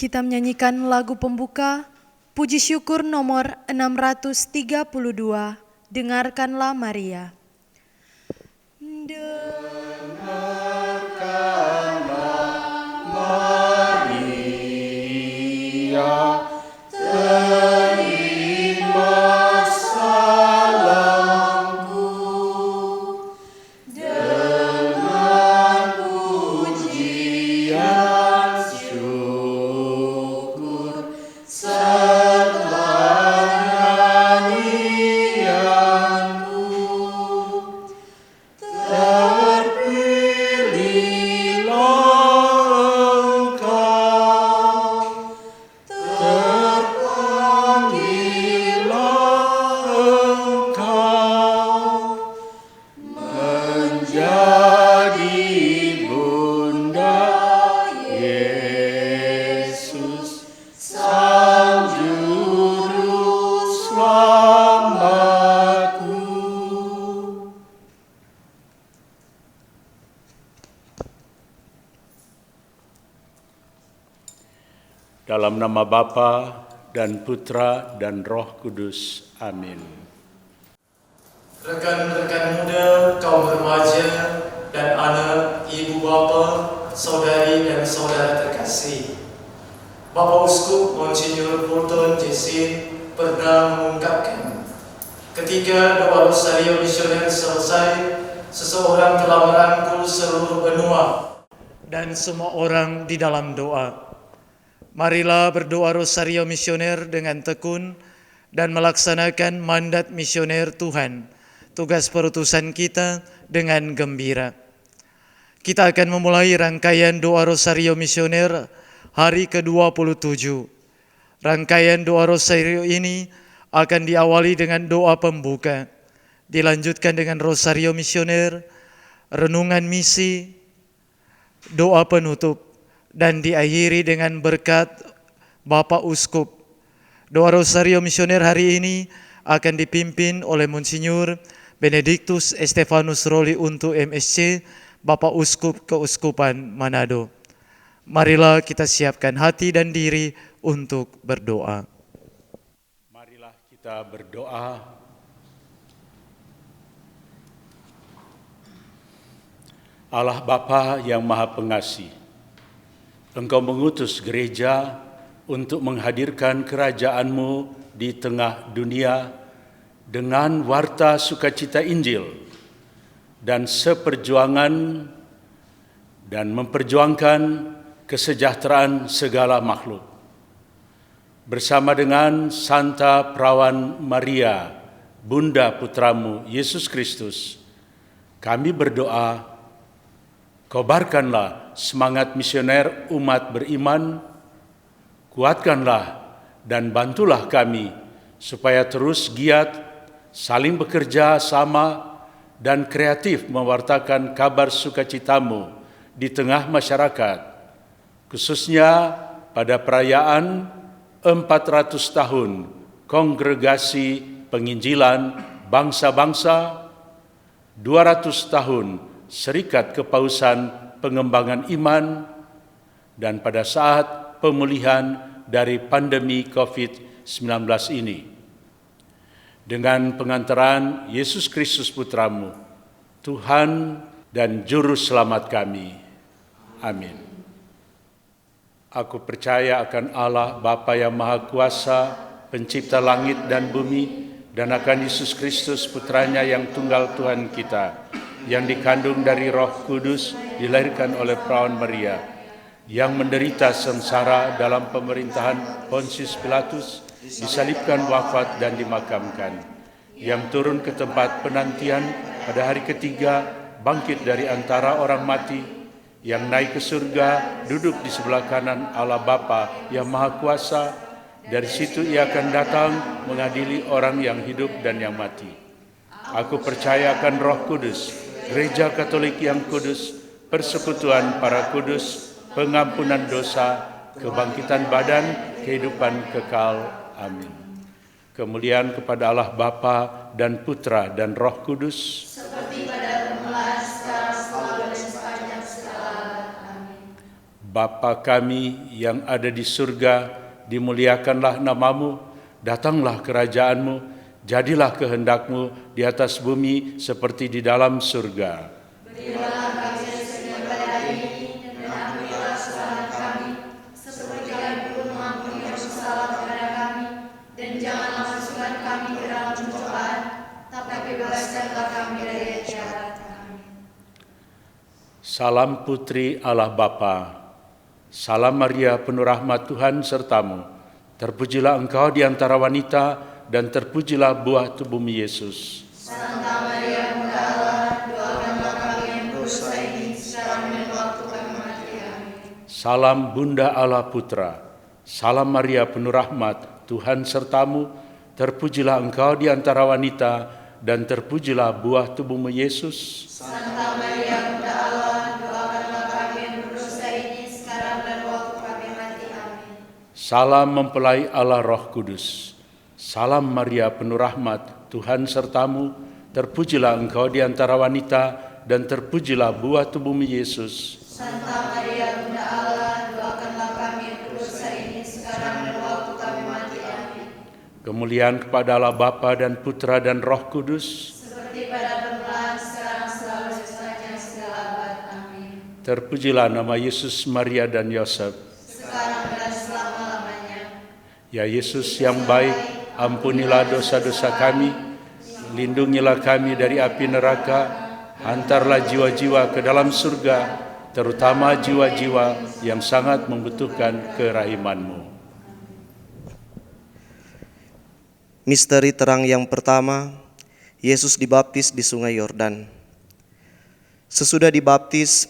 kita menyanyikan lagu pembuka, puji syukur nomor 632, Dengarkanlah Maria. Dengarkanlah Maria, terima salamku dengan pujian syukur serta nyanyianku. Terpilihlah Engkau, terpanggillah Engkau menjadi Bunda Yesus, Sang Juru Selamatku. Dalam nama Bapa dan Putra dan Roh Kudus. Amin. Rekan-rekan muda, kaum remaja, dan anak, ibu bapa, saudari dan saudara terkasih. Bapak Uskup Monsinyur Fulton Jessin pernah mengungkapkan, ketika doa Rosario Misioner selesai, seseorang telah merangkul seluruh benua dan semua orang di dalam doa. Marilah berdoa Rosario Misioner dengan tekun dan melaksanakan mandat misioner Tuhan, tugas perutusan kita dengan gembira. Kita akan memulai rangkaian doa Rosario Misioner hari ke-27. Rangkaian doa Rosario ini akan diawali dengan doa pembuka, dilanjutkan dengan Rosario Misioner, renungan misi, doa penutup, dan diakhiri dengan berkat Bapak Uskup. Doa Rosario Misioner hari ini akan dipimpin oleh Monsinyur Benedictus Estefanus Roli untuk MSC, Bapak Uskup Keuskupan Manado. Marilah kita siapkan hati dan diri untuk berdoa. Marilah kita berdoa. Allah Bapa yang Maha Pengasih, Engkau mengutus gereja untuk menghadirkan kerajaan-Mu di tengah dunia dengan warta sukacita Injil dan seperjuangan dan memperjuangkan kesejahteraan segala makhluk. Bersama dengan Santa Perawan Maria, Bunda Putramu Yesus Kristus, kami berdoa, kobarkanlah semangat misioner umat beriman, kuatkanlah dan bantulah kami supaya terus giat, saling bekerja sama, dan kreatif mewartakan kabar sukacitamu di tengah masyarakat, khususnya pada perayaan 400 tahun Kongregasi Penginjilan Bangsa-Bangsa, 200 tahun Serikat Kepausan Pengembangan Iman, dan pada saat pemulihan dari pandemi COVID-19 ini. Dengan pengantaran Yesus Kristus Putramu, Tuhan dan Juru Selamat kami. Amin. Aku percaya akan Allah Bapa yang Maha Kuasa, Pencipta langit dan bumi, dan akan Yesus Kristus Putranya yang tunggal Tuhan kita, yang dikandung dari Roh Kudus, dilahirkan oleh Perawan Maria, yang menderita sengsara dalam pemerintahan Pontius Pilatus, disalibkan, wafat, dan dimakamkan, yang turun ke tempat penantian pada hari ketiga, bangkit dari antara orang mati, yang naik ke surga, duduk di sebelah kanan Allah Bapa yang Maha Kuasa. Dari situ Ia akan datang mengadili orang yang hidup dan yang mati. Aku percaya akan Roh Kudus, Gereja Katolik yang kudus, persekutuan para kudus, pengampunan dosa, kebangkitan badan, kehidupan kekal. Amin. Kemuliaan kepada Allah Bapa dan Putra dan Roh Kudus, seperti pada permulaan, sekarang, selalu, dan sepanjang segala abad. Amin. Bapa kami yang ada di surga, dimuliakanlah namamu, datanglah kerajaanmu, jadilah kehendak-Mu di atas bumi seperti di dalam surga. Berilah kami rezeki pada hari ini, dan ampunilah kesalahan kami, seperti kami pun mengampuni yang bersalah kepada kami, dan janganlah masukkan kami ke dalam pencobaan, tapi bebaskanlah kami dari yang jahat. Amin. Salam Putri Allah Bapa. Salam Maria, penuh rahmat Tuhan sertamu. Terpujilah engkau di antara wanita, dan terpujilah buah tubuhmu Yesus. Santa Maria, Bunda Allah, doakanlah kami yang berdosa ini, sekarang dan waktu kami mati. Amin. Salam Bunda Allah Putra. Salam Maria, penuh rahmat Tuhan sertamu. Terpujilah engkau di antara wanita, dan terpujilah buah tubuhmu Yesus. Santa Maria, Bunda Allah, doakanlah kami yang berdosa ini, sekarang dan waktu kami mati. Amin. Salam mempelai Allah Roh Kudus. Salam Maria, penuh rahmat Tuhan sertamu. Terpujilah engkau di antara wanita, dan terpujilah buah tubuhmu Yesus. Santa Maria, Bunda Allah, doakanlah kami yang berdosa ini, sekarang dan waktu kami mati. Amin. Kemuliaan kepada Allah Bapa dan Putra dan Roh Kudus. Seperti pada permulaan, sekarang, selalu, selamanya, segala abad. Amin. Terpujilah nama Yesus, Maria dan Yosef. Sekarang dan selama-lamanya. Ya Yesus yang baik, ampunilah dosa-dosa kami, lindungilah kami dari api neraka, hantarlah jiwa-jiwa ke dalam surga, terutama jiwa-jiwa yang sangat membutuhkan kerahiman-Mu. Misteri terang yang pertama, Yesus dibaptis di Sungai Yordan. Sesudah dibaptis,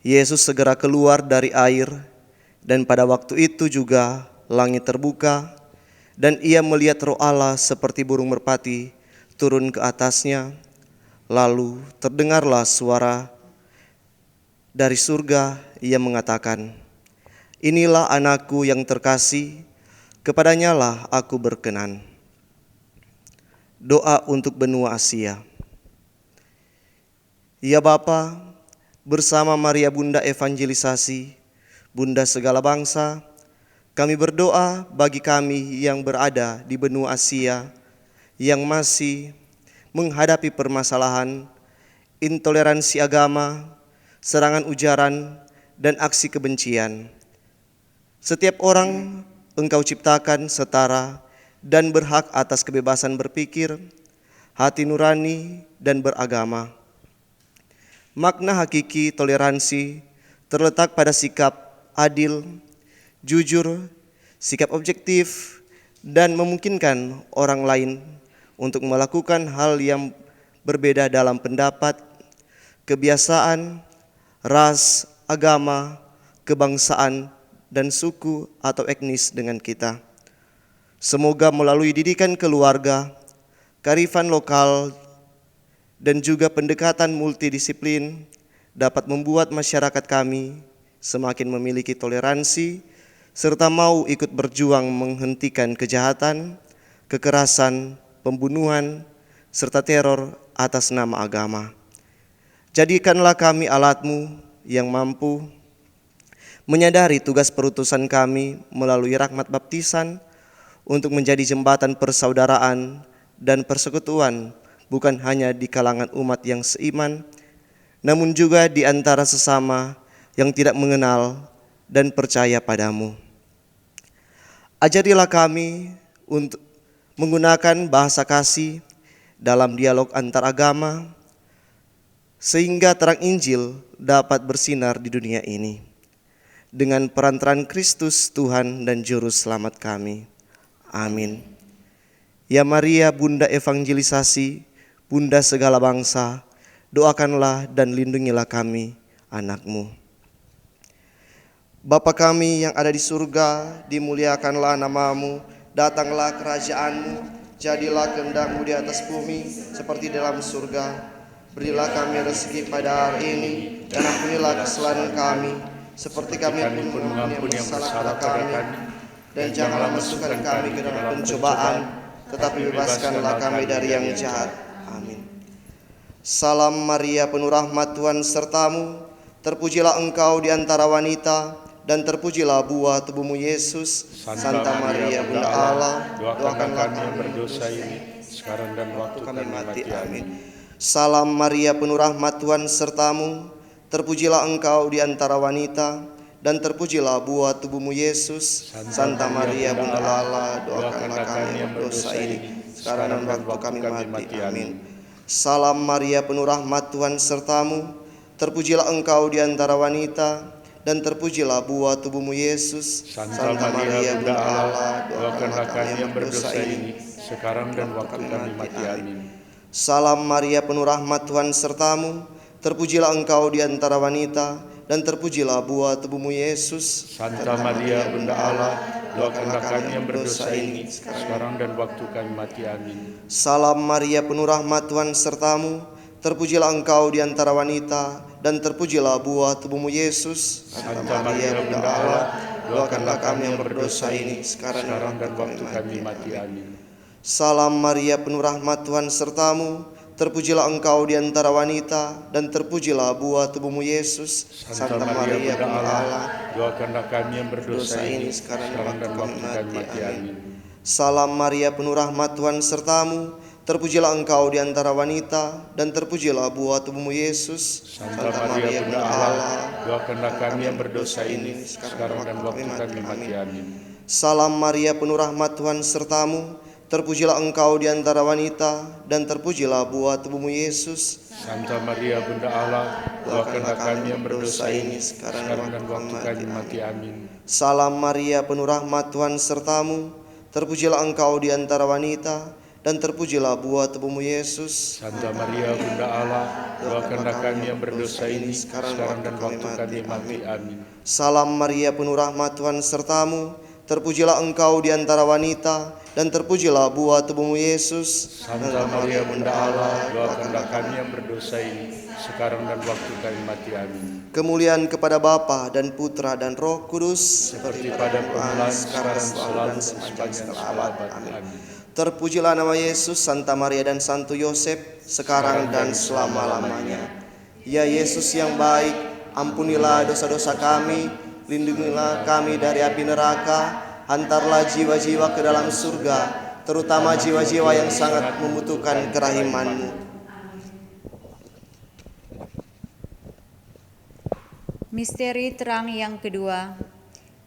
Yesus segera keluar dari air, dan pada waktu itu juga langit terbuka, dan ia melihat Roh Allah seperti burung merpati turun ke atasnya. Lalu terdengarlah suara dari surga yang mengatakan, "Inilah anakku yang terkasih, kepadanyalah aku berkenan." Doa untuk benua Asia. Ya Bapa, bersama Maria Bunda Evangelisasi, Bunda segala bangsa, kami berdoa bagi kami yang berada di benua Asia yang masih menghadapi permasalahan, intoleransi agama, serangan ujaran, dan aksi kebencian. Setiap orang Engkau ciptakan setara dan berhak atas kebebasan berpikir, hati nurani, dan beragama. Makna hakiki toleransi terletak pada sikap adil, jujur, sikap objektif, dan memungkinkan orang lain untuk melakukan hal yang berbeda dalam pendapat, kebiasaan, ras, agama, kebangsaan, dan suku atau etnis dengan kita. Semoga melalui didikan keluarga, kearifan lokal, dan juga pendekatan multidisiplin dapat membuat masyarakat kami semakin memiliki toleransi, serta mau ikut berjuang menghentikan kejahatan, kekerasan, pembunuhan, serta teror atas nama agama. Jadikanlah kami alat-Mu yang mampu menyadari tugas perutusan kami melalui rahmat baptisan, untuk menjadi jembatan persaudaraan dan persekutuan bukan hanya di kalangan umat yang seiman, namun juga di antara sesama yang tidak mengenal dan percaya padamu. Ajarilah kami untuk menggunakan bahasa kasih dalam dialog antar agama, sehingga terang Injil dapat bersinar di dunia ini. Dengan perantaraan Kristus Tuhan dan Juru Selamat kami. Amin. Ya Maria, Bunda Evangelisasi, Bunda segala bangsa, doakanlah dan lindungilah kami, anak-Mu. Bapa kami yang ada di surga, dimuliakanlah nama-Mu, datanglah kerajaan-Mu, jadilah kehendak-Mu di atas bumi seperti dalam surga. Berilah kami rezeki pada hari ini, dan ampunilah kesalahan kami, seperti kami pun mengampuni yang bersalah kepada kami. Dan janganlah masukkan kami ke dalam pencobaan, tetapi bebaskanlah kami dari yang jahat. Amin. Salam Maria, penuh rahmat Tuhan sertamu. Terpujilah Engkau di antara wanita, dan terpujilah buah tubuhmu Yesus. Santa Maria Bunda Allah, doakanlah kami yang berdosa ini, sekarang dan waktu kami mati. Amin. Salam Maria, penuh rahmat, Tuhan sertamu. Terpujilah Engkau di antara wanita, dan terpujilah buah tubuhmu Yesus. Santa Maria Bunda Allah, doakanlah kami yang berdosa ini, sekarang dan waktu kami mati. Amin. Salam Maria, penuh rahmat, Tuhan sertamu. Terpujilah Engkau di antara wanita, dan terpujilah buah tubuhmu Yesus. Santa Maria Bunda Allah, doakanlah kami yang berdosa ini, sekarang dan waktu kami mati. Amin. Salam Maria, penuh rahmat, Tuhan sertamu. Terpujilah Engkau di antara wanita, dan terpujilah buah tubuhmu Yesus. Santa Maria Bunda Allah, doakanlah kami yang berdosa ini, sekarang dan waktu kami mati. Amin. Salam Maria, penuh rahmat, Tuhan sertamu. Terpujilah Engkau di antara wanita, dan terpujilah buah tubuhmu Yesus. Santa Maria Bunda Allah, doakanlah kami yang berdosa ini, sekarang dan waktu kami mati. Amin. Salam Maria, penuh rahmat, Tuhan sertamu. Terpujilah Engkau di antara wanita, dan terpujilah buah tubuhmu Yesus. Santa Maria Bunda Allah, doakanlah kami yang berdosa ini, sekarang dan waktu kami mati. Amin. Salam Maria, penuh rahmat, Tuhan sertamu. Terpujilah Engkau di antara wanita, dan terpujilah buah tubuhmu Yesus. Santa Maria Bunda Allah, doakanlah kami yang berdosa ini, sekarang dan waktu kami mati. Amin. Salam Maria, penuh rahmat, Tuhan sertamu. Terpujilah Engkau di antara wanita, dan terpujilah buah tubuhmu Yesus. Santa Maria Bunda Allah, doakanlah kami yang berdosa ini, sekarang dan waktu kami mati. Amin. Salam Maria, penuh rahmat, Tuhan sertamu. Terpujilah Engkau di antara wanita, dan terpujilah buah tubuhmu Yesus. Santa Maria Bunda Allah, doakanlah kami yang berdosa ini, sekarang dan waktu kami mati. Amin. Salam Maria, penuh rahmat, Tuhan sertamu. Terpujilah Engkau di antara wanita, dan terpujilah buah tubuhmu Yesus. Santa Maria Bunda Allah, doakanlah kami yang berdosa ini, sekarang dan waktu kami mati. Amin. Kemuliaan kepada Bapa dan Putra dan Roh Kudus, seperti pada permulaan, sekarang, selalu, dan sepanjang abad. Amin. Terpujilah nama Yesus, Santa Maria dan Santo Yosef, sekarang dan selama-lamanya. Ya Yesus yang baik, ampunilah dosa-dosa kami, lindungilah kami dari api neraka, hantarlah jiwa-jiwa ke dalam surga, terutama jiwa-jiwa yang sangat membutuhkan kerahiman-Mu. Misteri terang yang kedua,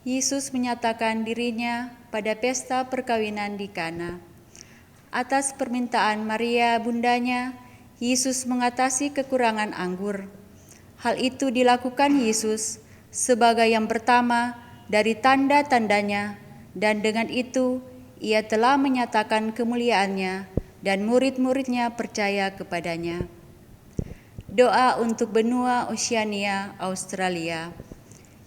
Yesus menyatakan dirinya pada pesta perkawinan di Kana. Atas permintaan Maria bundanya, Yesus mengatasi kekurangan anggur. Hal itu dilakukan Yesus sebagai yang pertama dari tanda-tandanya, dan dengan itu ia telah menyatakan kemuliaannya dan murid-muridnya percaya kepadanya. Doa untuk benua Oceania, Australia.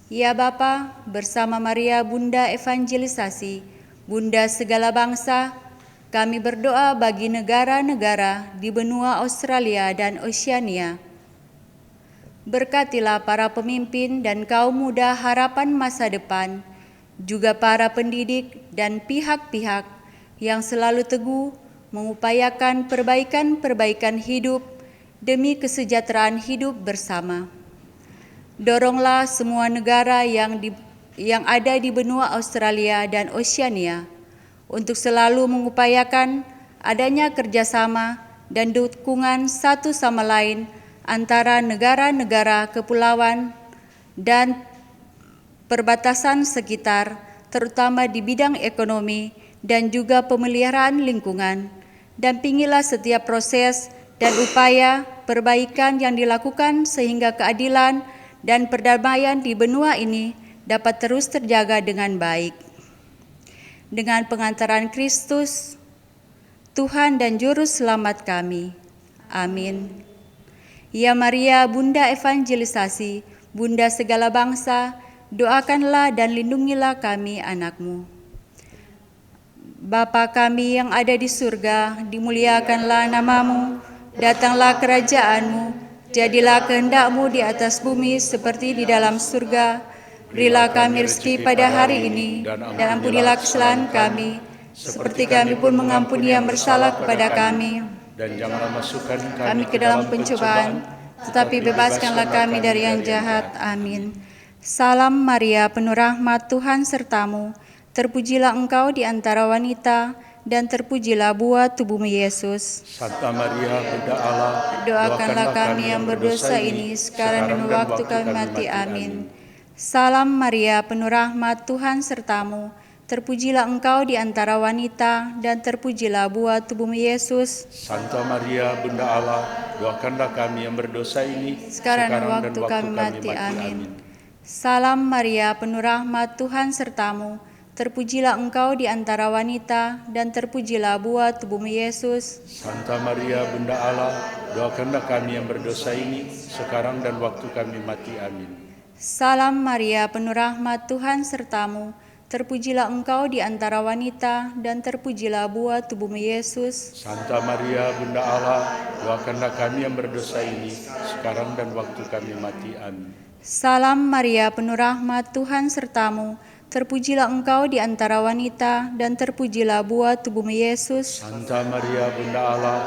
Ya Bapa, bersama Maria Bunda Evangelisasi, Bunda segala bangsa, kami berdoa bagi negara-negara di benua Australia dan Oceania. Berkatilah para pemimpin dan kaum muda harapan masa depan, juga para pendidik dan pihak-pihak yang selalu teguh mengupayakan perbaikan-perbaikan hidup demi kesejahteraan hidup bersama. Doronglah semua negara yang ada di benua Australia dan Oceania untuk selalu mengupayakan adanya kerjasama dan dukungan satu sama lain antara negara-negara kepulauan dan perbatasan sekitar, terutama di bidang ekonomi dan juga pemeliharaan lingkungan. Dampingilah setiap proses dan upaya perbaikan yang dilakukan sehingga keadilan dan perdamaian di benua ini dapat terus terjaga dengan baik. Dengan pengantaran Kristus, Tuhan dan Juru Selamat kami. Amin. Ya Maria, Bunda Evangelisasi, Bunda segala bangsa, doakanlah dan lindungilah kami anak-Mu. Bapa kami yang ada di surga, dimuliakanlah nama-Mu, datanglah kerajaan-Mu, jadilah kehendak-Mu di atas bumi seperti di dalam surga. Berilah kami rezeki pada hari ini, dan ampunilah kesalahan kami, seperti kami pun mengampuni yang bersalah kepada kami. Dan janganlah masukkan kami ke dalam pencobaan, tetapi bebaskanlah kami dari yang jahat. Amin. Salam Maria, penuh rahmat, Tuhan sertamu. Terpujilah engkau di antara wanita, dan terpujilah buah tubuhmu Yesus. Santa Maria, Bunda Allah, Doakanlah kami yang berdosa ini, sekarang dan waktu kami mati. Amin. Salam Maria, penuh rahmat, Tuhan sertamu. Terpujilah engkau di antara wanita, dan terpujilah buah tubuhmu Yesus. Santa Maria, Bunda Allah, doakanlah kami yang berdosa ini, Sekarang dan waktu kami mati. Amin. Salam Maria, penuh rahmat, Tuhan sertamu. Terpujilah engkau di antara wanita, dan terpujilah buah tubuhmu Yesus. Santa Maria, Bunda Allah, doakanlah kami yang berdosa ini, sekarang dan waktu kami mati. Amin. Salam Maria, penuh rahmat, Tuhan sertamu. Terpujilah engkau di antara wanita, dan terpujilah buah tubuhmu Yesus. Santa Maria, Bunda Allah, doakanlah kami yang berdosa ini, sekarang dan waktu kami mati. Amin. Salam Maria, penuh rahmat, Tuhan sertamu. Terpujilah engkau di antara wanita, dan terpujilah buah tubuhmu Yesus. Santa Maria, Bunda Allah,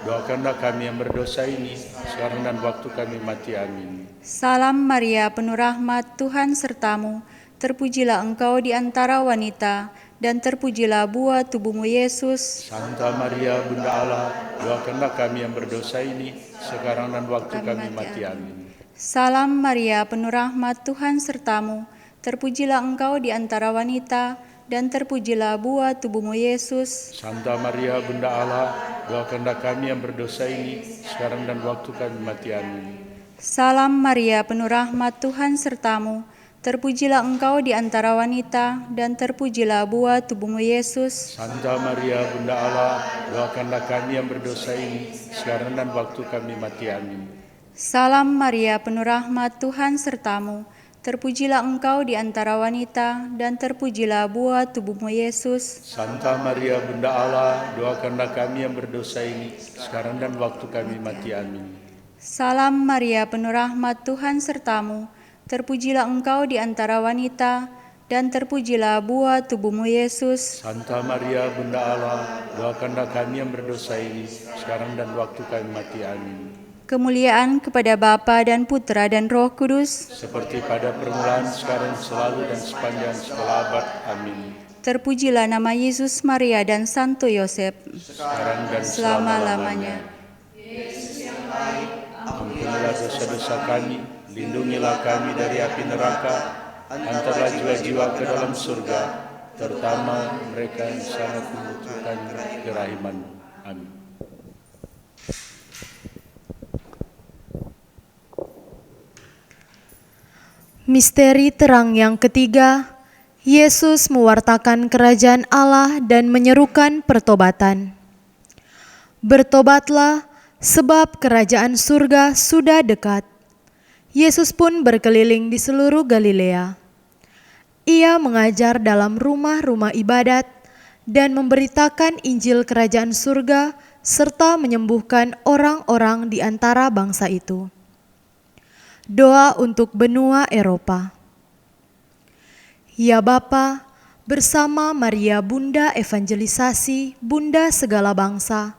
doakanlah kami yang berdosa ini, sekarang dan waktu kami mati. Amin. Salam Maria, penuh rahmat, Tuhan sertamu. Terpujilah engkau di antara wanita, dan terpujilah buah tubuhmu Yesus. Santa Maria, Bunda Allah, doakanlah kami yang berdosa ini, sekarang dan waktu kami mati. Amin. Salam Maria, penuh rahmat, Tuhan sertamu. Terpujilah engkau di antara wanita, dan terpujilah buah tubuhmu Yesus. Santa Maria, Bunda Allah, doakanlah kami yang berdosa ini, sekarang dan waktu kami mati. Amin. Salam Maria, penuh rahmat, Tuhan sertamu. Terpujilah engkau di antara wanita, dan terpujilah buah tubuhmu Yesus. Santa Maria, Bunda Allah, doakanlah kami yang berdosa ini, sekarang dan waktu kami mati. Amin. Salam Maria, penuh rahmat, Tuhan sertamu. Terpujilah engkau di antara wanita, dan terpujilah buah tubuhmu Yesus. Santa Maria, Bunda Allah, doakanlah kami yang berdosa ini, sekarang dan waktu kami mati. Amin. Salam Maria, penuh rahmat, Tuhan sertamu. Terpujilah engkau di antara wanita, dan terpujilah buah tubuhmu Yesus. Santa Maria, Bunda Allah, doakanlah kami yang berdosa ini, sekarang dan waktu kami mati. Amin. Kemuliaan kepada Bapa dan Putra dan Roh Kudus, Seperti pada permulaan, sekarang, selalu, dan sepanjang segala abad. Amin. terpujilah nama Yesus, Maria, dan Santo Yosef, Sekarang dan selama-lamanya. Ampunilah dosa-dosa kami, lindungilah kami dari api neraka, antarlah jiwa-jiwa ke dalam surga, terutama mereka yang sangat membutuhkan kerahiman-Mu. Amin. Misteri terang yang ketiga, Yesus mewartakan kerajaan Allah dan menyerukan pertobatan. Bertobatlah, sebab kerajaan surga sudah dekat. Yesus pun berkeliling di seluruh Galilea. Ia mengajar dalam rumah-rumah ibadat dan memberitakan Injil kerajaan surga serta menyembuhkan orang-orang di antara bangsa itu. Doa untuk benua Eropa. Ya Bapa, bersama Maria Bunda Evangelisasi, Bunda segala bangsa,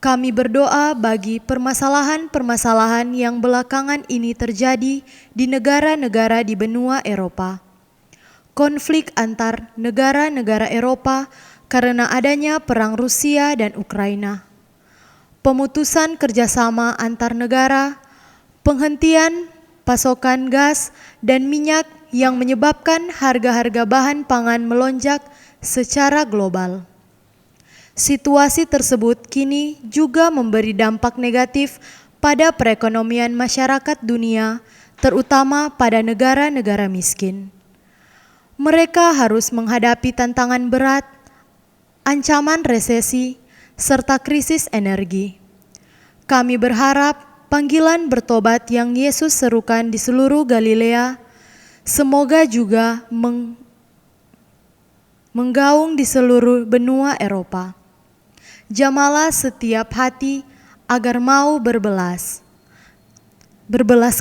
kami berdoa bagi permasalahan-permasalahan yang belakangan ini terjadi di negara-negara di benua Eropa. Konflik antar negara-negara Eropa karena adanya perang Rusia dan Ukraina. Pemutusan kerjasama antar negara, penghentian pasokan gas dan minyak yang menyebabkan harga-harga bahan pangan melonjak secara global. Situasi tersebut kini juga memberi dampak negatif pada perekonomian masyarakat dunia, terutama pada negara-negara miskin. Mereka harus menghadapi tantangan berat, ancaman resesi, serta krisis energi. Kami berharap panggilan bertobat yang Yesus serukan di seluruh Galilea semoga juga menggaung di seluruh benua Eropa. Jamalah setiap hati agar mau berbelas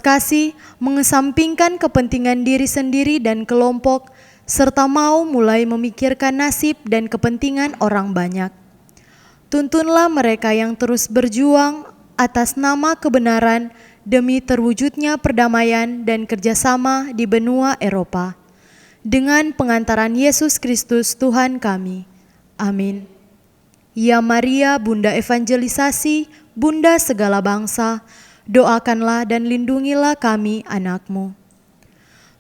kasih, mengesampingkan kepentingan diri sendiri dan kelompok, serta mau mulai memikirkan nasib dan kepentingan orang banyak. Tuntunlah mereka yang terus berjuang atas nama kebenaran demi terwujudnya perdamaian dan kerjasama di benua Eropa. Dengan pengantaran Yesus Kristus Tuhan kami. Amin. Ya Maria, Bunda Evangelisasi, Bunda segala bangsa, doakanlah dan lindungilah kami anak-Mu.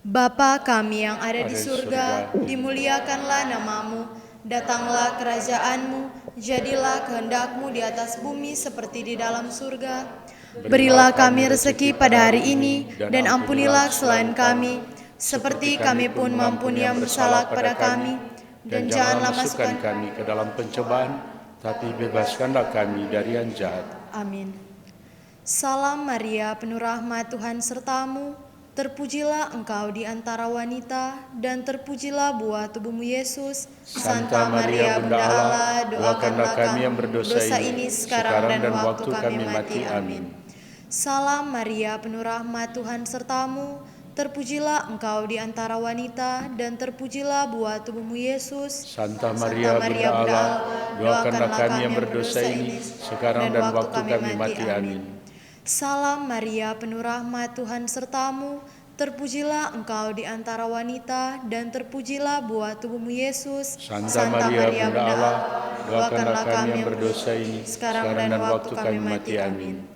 Bapa kami yang ada di surga, dimuliakanlah namamu, datanglah kerajaan-Mu, jadilah kehendak-Mu di atas bumi seperti di dalam surga. Berilah kami rezeki pada hari ini, dan ampunilah kesalahan kami, seperti kami pun mengampuni yang bersalah kepada kami. Dan janganlah masukkan kami ke dalam pencobaan, tapi bebaskanlah kami dari yang jahat. Amin. Salam Maria, penuh rahmat, Tuhan sertamu. Terpujilah engkau di antara wanita, dan terpujilah buah tubuhmu Yesus. Santa Maria, Bunda Allah, doakanlah kami yang berdosa ini, sekarang dan waktu kami mati. Amin. Salam Maria, penuh rahmat, Tuhan sertamu. Terpujilah engkau di antara wanita, dan terpujilah buah tubuhmu Yesus. Santa Maria, Bunda Allah, doakanlah kami yang berdosa ini, sekarang dan waktu kami mati. Amin. Salam Maria, penuh rahmat, Tuhan sertamu. Terpujilah engkau di antara wanita, dan terpujilah buah tubuhmu Yesus. Santa Maria, Bunda Allah, doakanlah kami yang berdosa ini, sekarang dan waktu kami mati. Amin.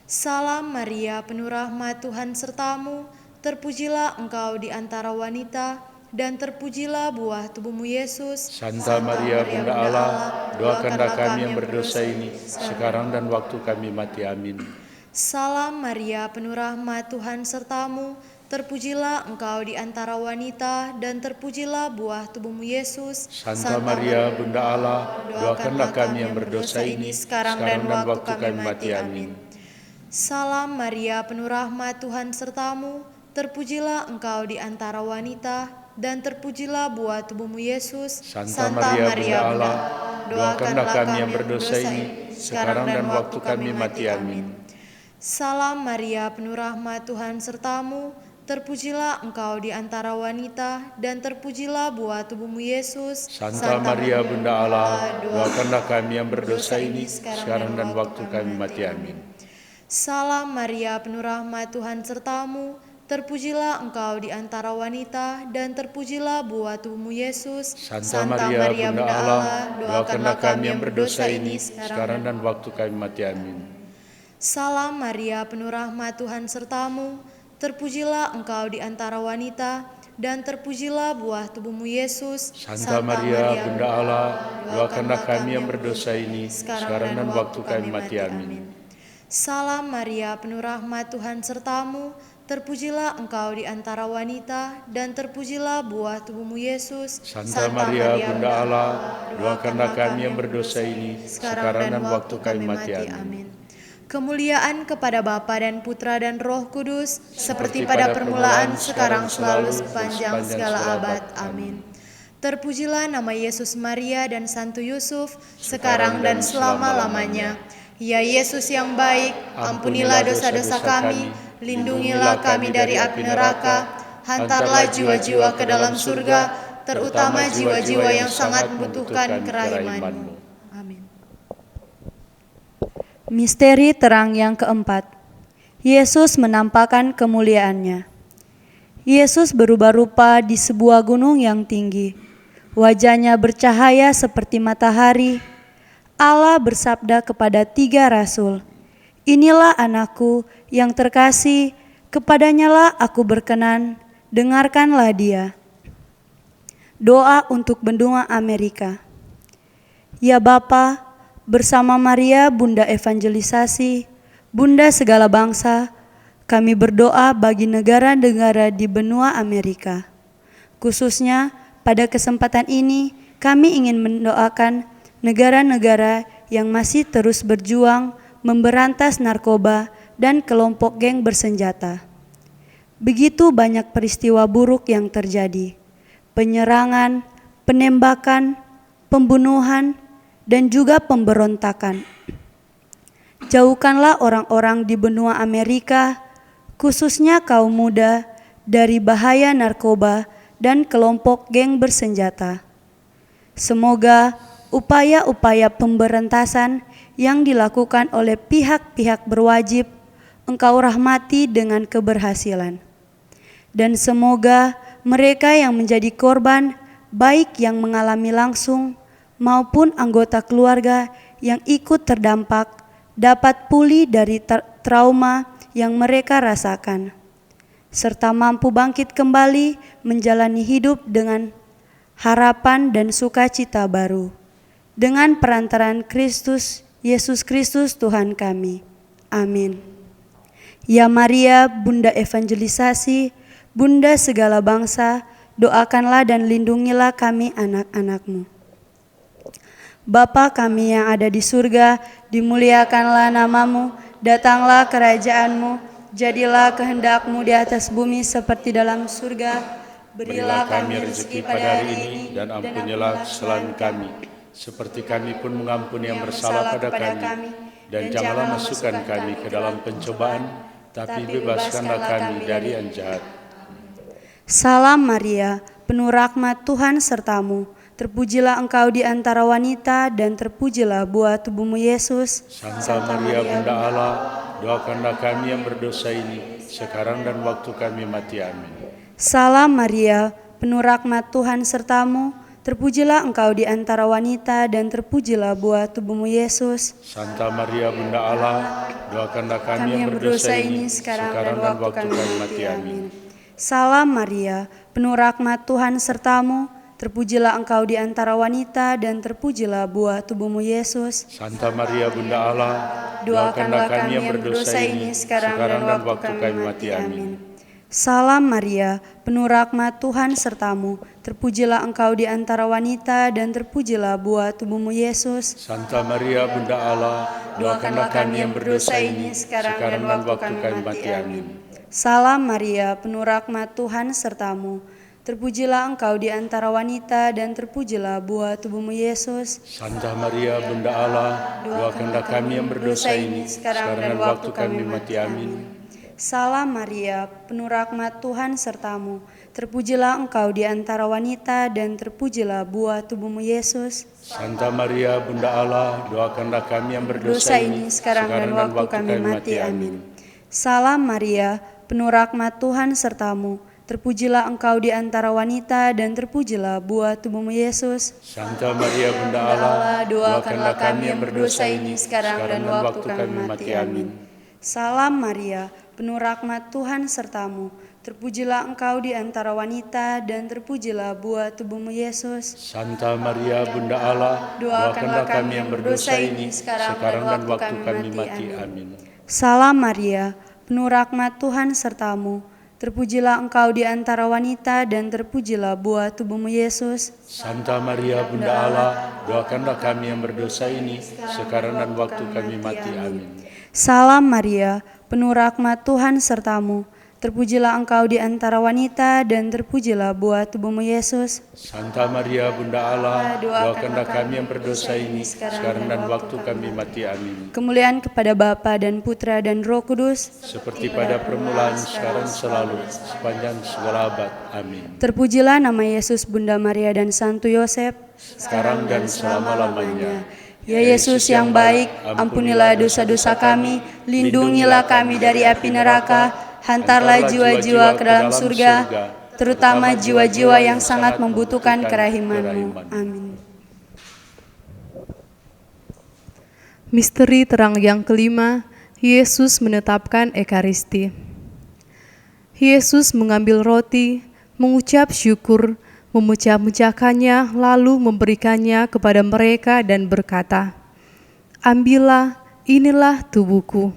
Salam Maria, penuh rahmat, Tuhan sertamu. Terpujilah engkau di antara wanita, dan terpujilah buah tubuhmu Yesus. Santa Maria, Bunda Allah, doakanlah kami yang berdosa ini, sekarang dan waktu kami mati. Amin. Salam Maria, penuh rahmat, Tuhan sertamu. Terpujilah engkau di antara wanita, dan terpujilah buah tubuhmu Yesus. Santa Maria, Bunda Allah, doakanlah kami yang berdosa ini, sekarang dan waktu kami mati. Amin. Salam Maria, penuh rahmat, Tuhan sertamu. Terpujilah engkau di antara wanita, dan terpujilah buah tubuhmu Yesus. Santa Maria, Bunda Allah, doakanlah kami yang berdosa ini, sekarang dan waktu kami mati. Amin. Salam Maria, penuh rahmat, Tuhan sertamu. Terpujilah engkau di antara wanita, dan terpujilah buah tubuhmu Yesus. Santa Maria, Bunda Allah, doakanlah kami yang berdosa ini, sekarang dan waktu kami mati. Amin. Salam Maria, penuh rahmat, Tuhan sertamu. Terpujilah engkau di antara wanita, dan terpujilah buah tubuhmu Yesus. Santa Maria, Bunda Allah, doakanlah kami yang berdosa ini, sekarang dan waktu kami mati. Amin. Salam Maria, penuh rahmat, Tuhan sertamu. Terpujilah engkau di antara wanita, dan terpujilah buah tubuhmu Yesus. Santa Maria, Bunda Allah, doakanlah kami yang berdosa ini, sekarang dan waktu kami mati. Amin. Salam Maria, penuh rahmat, Tuhan sertamu. Terpujilah engkau di antara wanita, dan terpujilah buah tubuhmu Yesus. Santa Maria, Bunda Allah, doakanlah kami yang berdosa ini, sekarang dan waktu kami mati. Amin. Kemuliaan kepada Bapa dan Putra dan Roh Kudus, seperti pada permulaan, sekarang, selalu, sepanjang segala abad. Amin. Terpujilah nama Yesus, Maria, dan Santo Yusuf, sekarang dan selama-lamanya. Ya Yesus yang baik, ampunilah dosa-dosa kami, lindungilah kami dari api neraka, hantarlah jiwa-jiwa ke dalam surga, terutama jiwa-jiwa yang sangat membutuhkan kerahiman-Mu. Amin. Misteri terang yang keempat. Yesus menampakkan kemuliaannya. Yesus berubah rupa di sebuah gunung yang tinggi. Wajahnya bercahaya seperti matahari. Allah bersabda kepada 3 rasul, "Inilah anakku yang terkasih, kepadanyalah aku berkenan, dengarkanlah dia." Doa untuk benua Amerika. Ya Bapa, bersama Maria, Bunda Evangelisasi, Bunda segala bangsa, kami berdoa bagi negara-negara di benua Amerika. Khususnya pada kesempatan ini, kami ingin mendoakan negara-negara yang masih terus berjuang memberantas narkoba dan kelompok geng bersenjata. Begitu banyak peristiwa buruk yang terjadi, penyerangan, penembakan, pembunuhan, dan juga pemberontakan. Jauhkanlah orang-orang di benua Amerika, khususnya kaum muda, dari bahaya narkoba dan kelompok geng bersenjata. Semoga upaya-upaya pemberantasan yang dilakukan oleh pihak-pihak berwajib Engkau rahmati dengan keberhasilan. Dan semoga mereka yang menjadi korban, baik yang mengalami langsung maupun anggota keluarga yang ikut terdampak, dapat pulih dari trauma yang mereka rasakan, serta mampu bangkit kembali menjalani hidup dengan harapan dan sukacita baru. Dengan perantaraan Kristus, Yesus Kristus Tuhan kami. Amin. Ya Maria, Bunda Evangelisasi, Bunda segala bangsa, doakanlah dan lindungilah kami anak-anak-Mu. Bapa kami yang ada di surga, dimuliakanlah nama-Mu, datanglah kerajaan-Mu, jadilah kehendak-Mu di atas bumi seperti dalam surga. Berilah kami rezeki pada hari ini, dan ampunilah kesalahan kami, seperti kami pun mengampuni yang bersalah pada kami. Dan janganlah masukkan kami ke dalam pencobaan, tapi bebaskanlah kami dari yang jahat. Salam Maria, penuh rahmat Tuhan sertamu. Terpujilah engkau di antara wanita, dan terpujilah buah tubuhmu Yesus. Santa Maria Bunda Allah, doakanlah kami yang berdosa ini, sekarang dan waktu kami mati. Amin. Salam Maria, penuh rahmat Tuhan sertamu. Terpujilah engkau di antara wanita, dan terpujilah buah tubuhmu Yesus. Santa Maria Bunda Allah, doakanlah kami yang berdosa ini, sekarang dan waktu kami mati. Amin. Salam Maria, penuh rahmat Tuhan sertamu. Terpujilah engkau di antara wanita, dan terpujilah buah tubuhmu Yesus. Santa Maria Bunda Allah, doakanlah kami yang berdosa ini, sekarang dan waktu kami mati. Amin. Salam Maria, penuh rahmat Tuhan sertamu. Terpujilah engkau di antara wanita, dan terpujilah buah tubuhmu Yesus. Santa Maria Bunda Allah, doakanlah kami yang berdosa ini, sekarang dan waktu kami mati. Amin. Salam Maria, penuh rahmat Tuhan sertamu. Terpujilah engkau di antara wanita, dan terpujilah buah tubuhmu Yesus. Santa Maria Bunda Allah, doakanlah kami yang berdosa ini, sekarang dan waktu kami mati. Amin. Salam Maria, penuh rahmat Tuhan sertamu. Terpujilah engkau di antara wanita, dan terpujilah buah tubuhmu Yesus. Santa Maria Bunda Allah, doakanlah kami yang berdosa ini, sekarang dan waktu kami mati. Amin. Salam Maria, penuh rahmat Tuhan sertamu. Terpujilah engkau di antara wanita, dan terpujilah buah tubuhmu Yesus. Santa Maria Bunda Allah, doakanlah kami yang berdosa ini, sekarang dan waktu kami mati. Amin. Salam Maria, penuh rahmat Tuhan sertamu. Terpujilah engkau di antara wanita, dan terpujilah buah tubuhmu Yesus. Santa Maria Bunda Allah, doakanlah kami yang berdosa ini, sekarang dan waktu kami mati. Amin. Salam Maria, penuh rahmat Tuhan sertamu. Terpujilah engkau di antara wanita, dan terpujilah buah tubuhmu Yesus. Santa Maria Bunda Allah, doakanlah kami yang berdosa ini, sekarang dan waktu kami mati. Amin. Salam Maria, penuh rahmat Tuhan sertamu. Terpujilah engkau di antara wanita, dan terpujilah buah tubuhmu Yesus. Santa Maria Bunda Allah, doakanlah kami yang berdosa ini, sekarang dan waktu kami mati. Amin. Kemuliaan kepada Bapa dan Putra dan Roh Kudus, seperti pada permulaan, sekarang, selalu, sepanjang segala abad. Amin. Terpujilah nama Yesus, Bunda Maria dan Santo Yosef, sekarang dan selama-lamanya. Ya Yesus yang baik, ampunilah dosa-dosa kami, lindungilah kami dari api neraka, hantarlah jiwa-jiwa ke dalam surga, terutama jiwa-jiwa yang sangat membutuhkan kerahiman-Mu. Amin. Misteri terang yang kelima, Yesus menetapkan Ekaristi. Yesus mengambil roti, mengucap syukur, memecah-mecahkannya, lalu memberikannya kepada mereka dan berkata, "Ambillah, inilah tubuhku."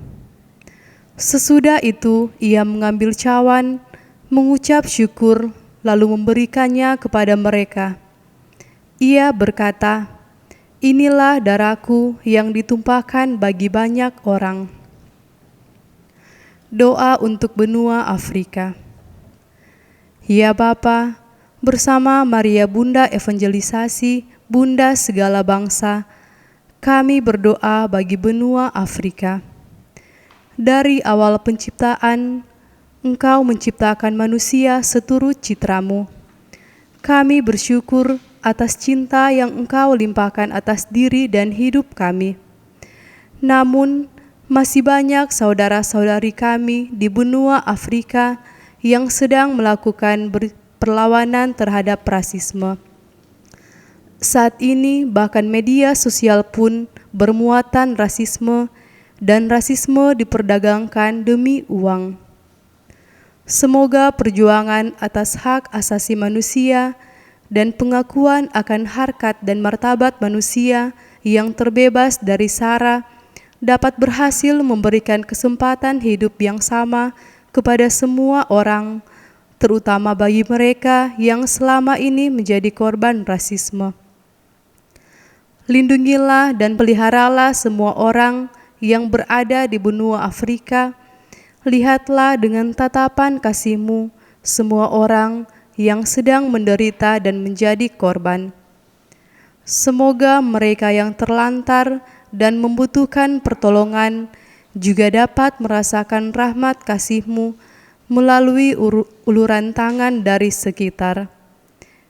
Sesudah itu, ia mengambil cawan, mengucap syukur, lalu memberikannya kepada mereka. Ia berkata, "Inilah darahku yang ditumpahkan bagi banyak orang." Doa untuk benua Afrika. Ya Bapa, bersama Maria Bunda Evangelisasi, Bunda segala bangsa, kami berdoa bagi benua Afrika. Dari awal penciptaan, Engkau menciptakan manusia seturut citra-Mu. Kami bersyukur atas cinta yang Engkau limpahkan atas diri dan hidup kami. Namun, Masih banyak saudara-saudari kami di benua Afrika yang sedang melakukan perlawanan terhadap rasisme. Saat ini bahkan media sosial pun bermuatan rasisme dan rasisme diperdagangkan demi uang. Semoga perjuangan atas hak asasi manusia dan pengakuan akan harkat dan martabat manusia yang terbebas dari SARA dapat berhasil memberikan kesempatan hidup yang sama kepada semua orang, terutama bagi mereka yang selama ini menjadi korban rasisme. Lindungilah dan peliharalah semua orang yang berada di benua Afrika. Lihatlah dengan tatapan kasih-Mu semua orang yang sedang menderita dan menjadi korban. Semoga mereka yang terlantar dan membutuhkan pertolongan juga dapat merasakan rahmat kasih-Mu melalui uluran tangan dari sekitar.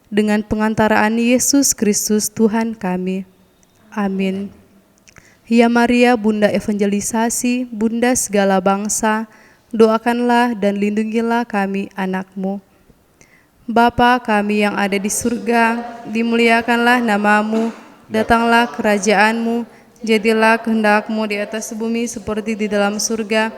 Dengan pengantaraan Yesus Kristus Tuhan kami. Amin. Ya Maria, Bunda Evangelisasi, Bunda segala bangsa, doakanlah dan lindungilah kami anak-Mu. Bapa kami yang ada di surga, dimuliakanlah nama-Mu, datanglah kerajaan-Mu, jadilah kehendak-Mu di atas bumi seperti di dalam surga.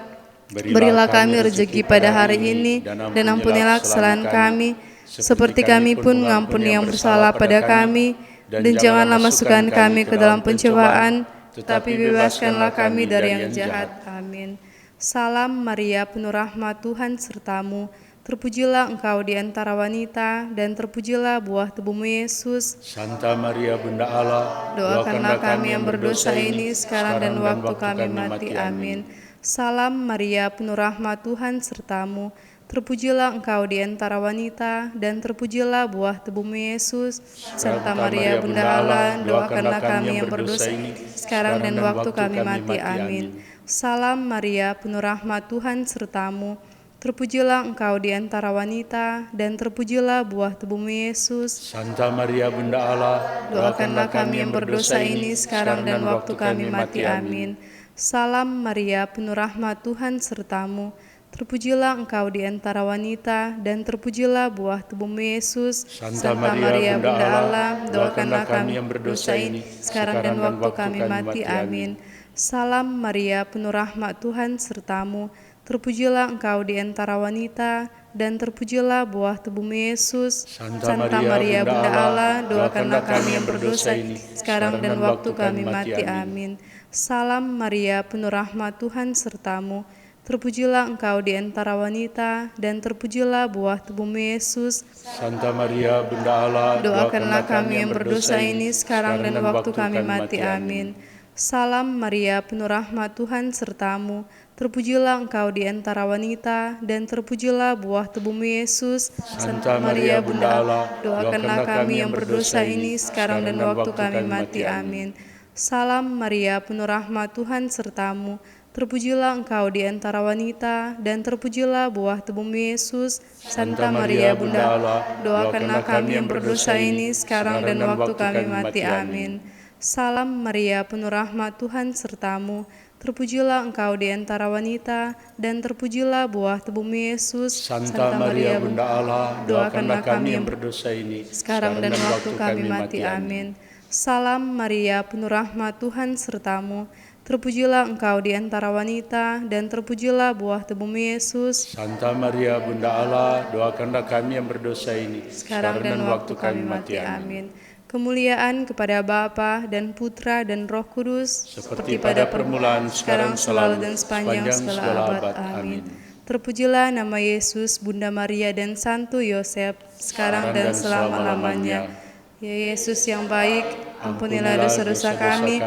Berilah kami rezeki pada hari ini, dan ampunilah kesalahan kami, seperti kami pun mengampuni yang bersalah pada kami. Dan janganlah masukkan kami ke dalam pencobaan, tetapi bebaskanlah kami dari yang jahat. Amin. Salam Maria, penuh rahmat, Tuhan serta-Mu. Terpujilah Engkau di antara wanita, dan terpujilah buah tubuh-Mu Yesus. Santa Maria Bunda Allah, Doakanlah kami yang berdosa ini sekarang dan waktu kami mati. Amin. Salam Maria, penuh rahmat, Tuhan serta-Mu. Terpujilah Engkau di antara wanita, dan terpujilah buah tubuh-Mu Yesus. Santa Maria Bunda Allah, doakanlah kami yang berdosa ini sekarang dan waktu kami mati. Amin. Salam Maria, penuh rahmat, Tuhan serta-Mu. Terpujilah Engkau di antara wanita, dan terpujilah buah tubuh-Mu Yesus. Santa Maria Bunda Allah, Doakanlah kami yang berdosa ini sekarang dan waktu kami mati. Amin. Salam Maria, penuh rahmat, Tuhan serta-Mu. Terpujilah Engkau di antara wanita, dan terpujilah buah tubuh-Mu Yesus. Santa Maria Bunda Allah, doakanlah kami yang berdosa ini sekarang dan waktu kami mati. Amin. Salam Maria, penuh rahmat, Tuhan serta-Mu. Terpujilah Engkau di antara wanita, dan terpujilah buah tubuh-Mu Yesus. Santa Maria Bunda Allah, doakanlah kami yang berdosa ini sekarang dan waktu kami mati. Amin. Salam Maria, penuh rahmat, Tuhan serta-Mu. Terpujilah Engkau di antara wanita, dan terpujilah buah tubuh-Mu Yesus. Santa Maria Bunda Allah, doakanlah kami yang berdosa ini sekarang dan waktu kami mati. Amin. Salam Maria, penuh rahmat, Tuhan serta-Mu. Terpujilah Engkau di antara wanita, dan terpujilah buah tubuh-Mu Yesus. Santa Maria Bunda Allah, doakanlah kami yang berdosa ini sekarang dan waktu kami mati. Amin. Salam Maria, penuh rahmat, Tuhan serta-Mu. Terpujilah Engkau di antara wanita, dan terpujilah buah tubuh-Mu Yesus. Santa Maria Bunda Allah, doakanlah kami yang berdosa ini sekarang dan waktu kami mati. Amin. Salam Maria, penuh rahmat, Tuhan serta-Mu. Terpujilah Engkau di antara wanita, dan terpujilah buah tubuh-Mu Yesus. Santa Maria Bunda Allah, doakanlah kami yang berdosa ini sekarang dan waktu kami mati. Amin. Salam Maria, penuh rahmat, Tuhan serta-Mu. Terpujilah Engkau di antara wanita, dan terpujilah buah tubuh-Mu Yesus. Santa Maria Bunda Allah, doakanlah kami yang berdosa ini sekarang dan waktu kami mati. Amin. Kemuliaan kepada Bapa dan Putra dan Roh Kudus, seperti pada permulaan, sekarang, selalu, dan sepanjang segala abad. Amin. Terpujilah nama Yesus, Bunda Maria dan Santo Yosef, sekarang dan selama-lamanya. Ya Yesus yang baik, ampunilah dosa-dosa kami,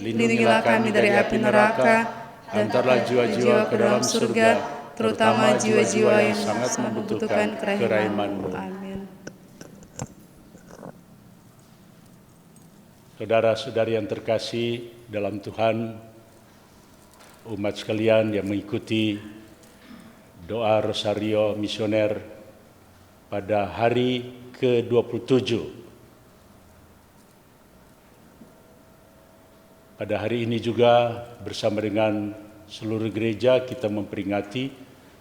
lindungilah kami dari api neraka, antarlah jiwa-jiwa ke dalam surga, terutama jiwa-jiwa yang sangat membutuhkan kerahiman-Mu. Amin. Saudara-saudari yang terkasih dalam Tuhan, umat sekalian yang mengikuti doa Rosario Misioner pada hari ke-27. Pada hari ini juga bersama dengan seluruh gereja kita memperingati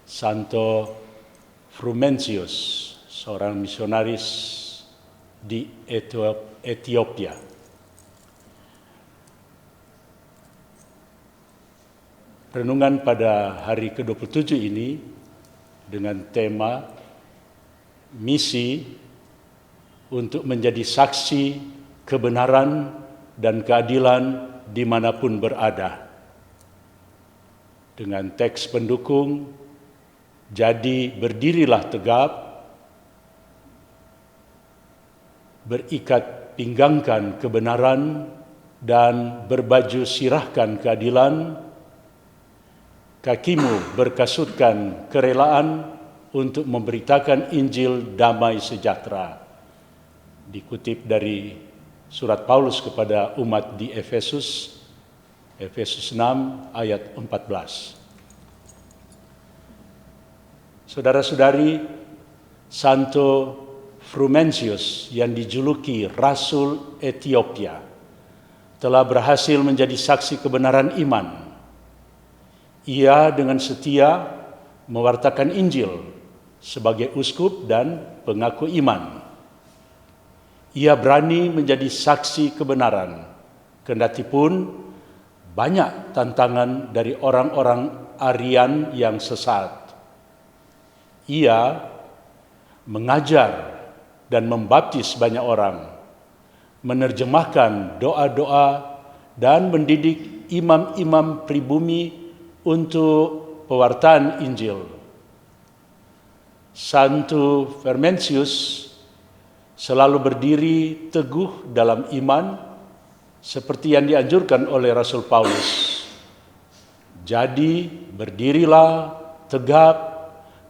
Santo Frumentius, seorang misionaris di Ethiopia. Renungan pada hari ke-27 ini dengan tema misi untuk menjadi saksi kebenaran dan keadilan dimanapun berada. Dengan teks pendukung, jadi berdirilah tegap, berikat pinggangkan kebenaran dan berbaju sirahkan keadilan, kakimu berkasutkan kerelaan untuk memberitakan Injil damai sejahtera. Dikutip dari surat Paulus kepada umat di Efesus 6 ayat 14. Saudara-saudari, Santo Frumentius yang dijuluki Rasul Ethiopia telah berhasil menjadi saksi kebenaran iman. Ia dengan setia mewartakan Injil sebagai uskup dan pengaku iman. Ia berani menjadi saksi kebenaran, kendati pun banyak tantangan dari orang-orang Arian yang sesat. Ia mengajar dan membaptis banyak orang, menerjemahkan doa-doa dan mendidik imam-imam pribumi untuk pewartaan Injil. Santo Frumentius selalu berdiri teguh dalam iman seperti yang dianjurkan oleh Rasul Paulus. Jadi berdirilah tegap,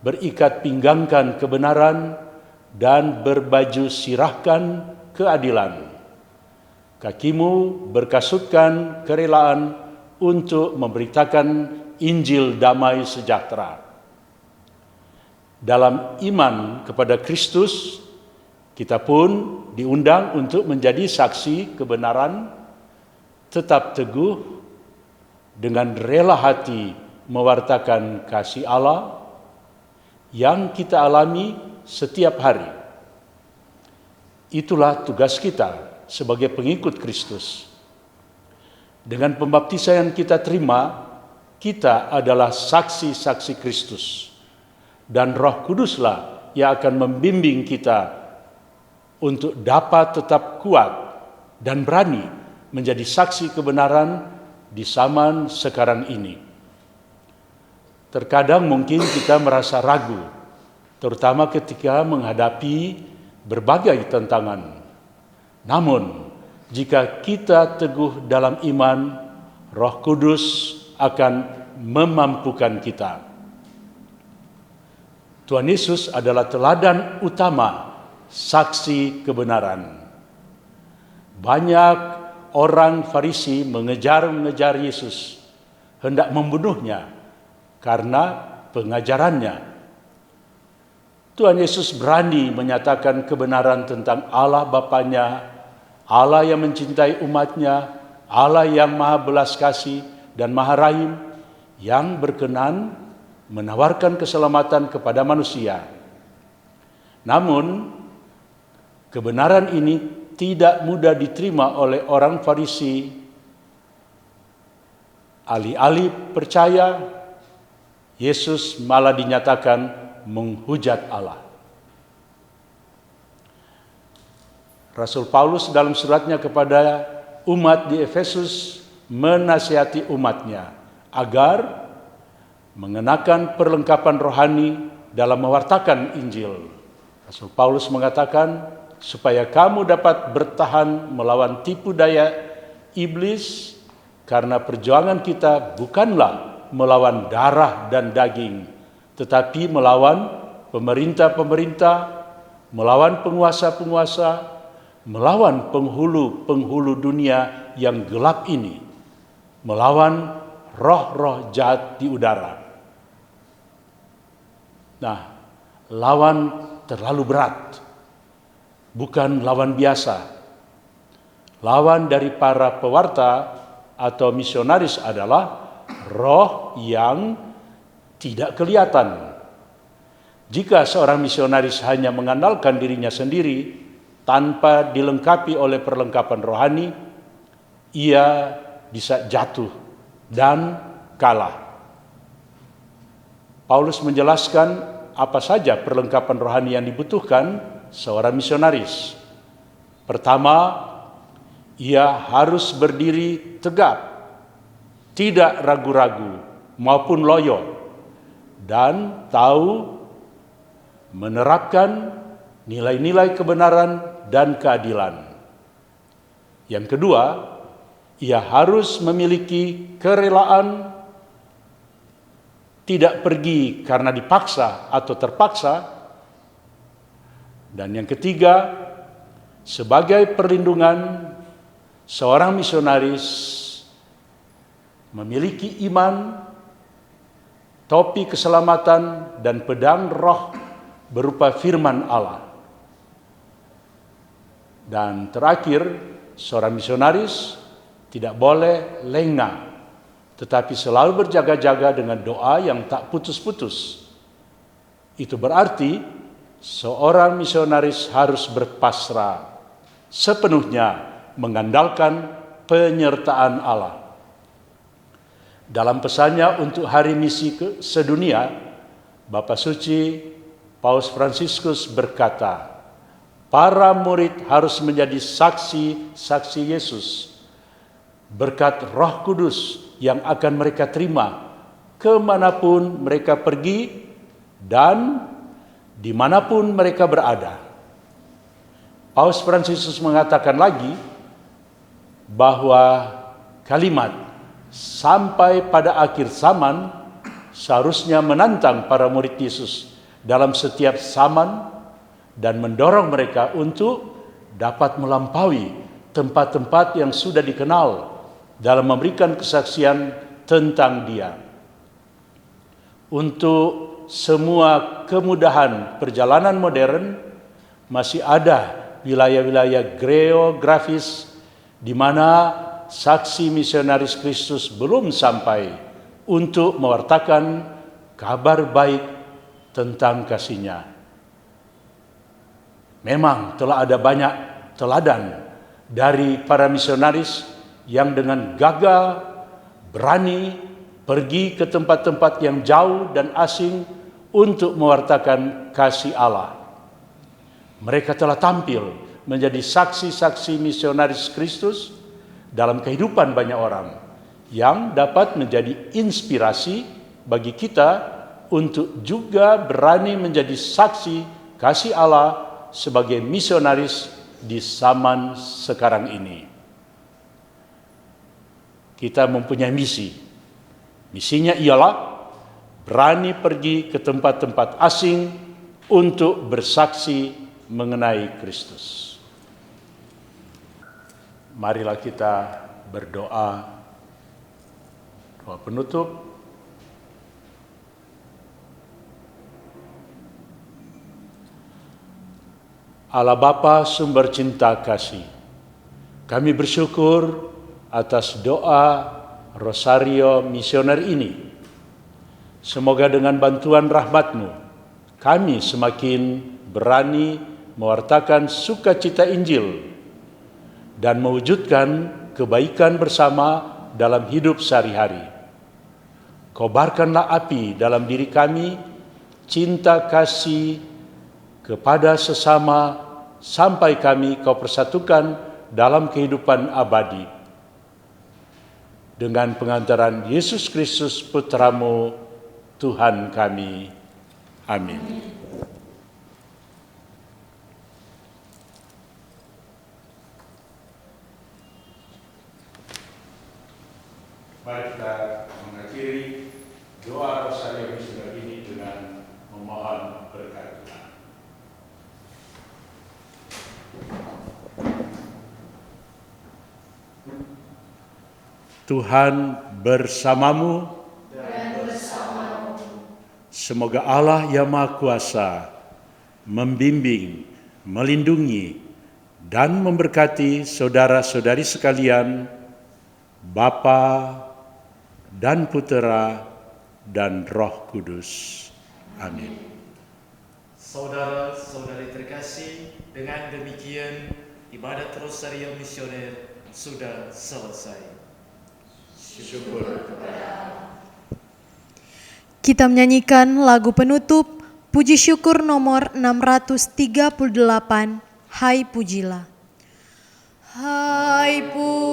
berikat pinggangkan kebenaran dan berbaju sirahkan keadilan. Kakimu berkasutkan kerelaan untuk memberitakan Injil damai sejahtera. Dalam iman kepada Kristus, kita pun diundang untuk menjadi saksi kebenaran, tetap teguh dengan rela hati mewartakan kasih Allah yang kita alami setiap hari. Itulah tugas kita sebagai pengikut Kristus. Dengan pembaptisan yang kita terima, kita adalah saksi-saksi Kristus. Dan Roh Kuduslah yang akan membimbing kita untuk dapat tetap kuat dan berani menjadi saksi kebenaran di zaman sekarang ini. Terkadang mungkin kita merasa ragu, terutama ketika menghadapi berbagai tantangan. Namun, jika kita teguh dalam iman, Roh Kudus akan memampukan kita. Tuhan Yesus adalah teladan utama saksi kebenaran. Banyak orang Farisi mengejar Yesus, hendak membunuhnya karena pengajarannya. Tuhan Yesus berani menyatakan kebenaran tentang Allah Bapanya, Allah yang mencintai umatnya, Allah yang maha belas kasih dan maha rahim, yang berkenan menawarkan keselamatan kepada manusia. Namun, kebenaran ini tidak mudah diterima oleh orang Farisi. Alih-alih percaya, Yesus malah dinyatakan menghujat Allah. Rasul Paulus dalam suratnya kepada umat di Efesus menasihati umatnya agar mengenakan perlengkapan rohani dalam mewartakan Injil. Rasul Paulus mengatakan, supaya kamu dapat bertahan melawan tipu daya iblis, karena perjuangan kita bukanlah melawan darah dan daging, tetapi melawan pemerintah-pemerintah, melawan penguasa-penguasa, melawan penghulu-penghulu dunia yang gelap ini, melawan roh-roh jahat di udara. Nah, lawan terlalu berat, bukan lawan biasa. Lawan dari para pewarta atau misionaris adalah roh yang tidak kelihatan. Jika seorang misionaris hanya mengandalkan dirinya sendiri tanpa dilengkapi oleh perlengkapan rohani, ia bisa jatuh dan kalah. Paulus menjelaskan apa saja perlengkapan rohani yang dibutuhkan seorang misionaris. Pertama, ia harus berdiri tegap, tidak ragu-ragu maupun loyo, dan tahu menerapkan nilai-nilai kebenaran dan keadilan. Yang kedua, ia harus memiliki kerelaan, tidak pergi karena dipaksa atau terpaksa. Dan yang ketiga, sebagai perlindungan, seorang misionaris memiliki iman, topi keselamatan, dan pedang roh berupa firman Allah. Dan terakhir, seorang misionaris tidak boleh lengah, tetapi selalu berjaga-jaga dengan doa yang tak putus-putus. Itu berarti seorang misionaris harus berpasrah sepenuhnya mengandalkan penyertaan Allah. Dalam pesannya untuk hari misi sedunia, Bapa Suci Paus Fransiskus berkata, para murid harus menjadi saksi-saksi Yesus berkat Roh Kudus yang akan mereka terima kemanapun mereka pergi dan dimanapun mereka berada. Paus Fransiskus mengatakan lagi bahwa kalimat sampai pada akhir zaman seharusnya menantang para murid Yesus dalam setiap zaman dan mendorong mereka untuk dapat melampaui tempat-tempat yang sudah dikenal dalam memberikan kesaksian tentang Dia. Untuk semua kemudahan perjalanan modern, masih ada wilayah-wilayah geografis di mana saksi misionaris Kristus belum sampai untuk mewartakan kabar baik tentang kasih-Nya. Memang telah ada banyak teladan dari para misionaris yang dengan gagah berani pergi ke tempat-tempat yang jauh dan asing untuk mewartakan kasih Allah. Mereka telah tampil menjadi saksi-saksi misionaris Kristus dalam kehidupan banyak orang yang dapat menjadi inspirasi bagi kita untuk juga berani menjadi saksi kasih Allah sebagai misionaris di zaman sekarang ini. Kita mempunyai misi. Misinya ialah berani pergi ke tempat-tempat asing untuk bersaksi mengenai Kristus. Marilah kita berdoa. Doa penutup. Allah Bapa sumber cinta kasih, kami bersyukur atas doa Rosario Misioner ini. Semoga dengan bantuan rahmat-Mu, kami semakin berani mewartakan sukacita Injil dan mewujudkan kebaikan bersama dalam hidup sehari-hari. Kobarkanlah api dalam diri kami, cinta kasih kepada sesama, sampai kami Kau persatukan dalam kehidupan abadi. Dengan pengantaran Yesus Kristus Putra-Mu, Tuhan kami. Amin. Mari kita mengakhiri doa Rosario Misioner ini dengan memohon berkat Tuhan. Tuhan bersamamu dan bersamamu. Semoga Allah yang Maha Kuasa membimbing, melindungi, dan memberkati saudara-saudari sekalian, Bapa dan Putera, dan Roh Kudus. Amin. Saudara-saudari terkasih, dengan demikian ibadat Rosario Misioner sudah selesai. Syukur kepada Allah. Kita menyanyikan lagu penutup Puji Syukur nomor 638, Hai Pujilah. Hai Pujilah.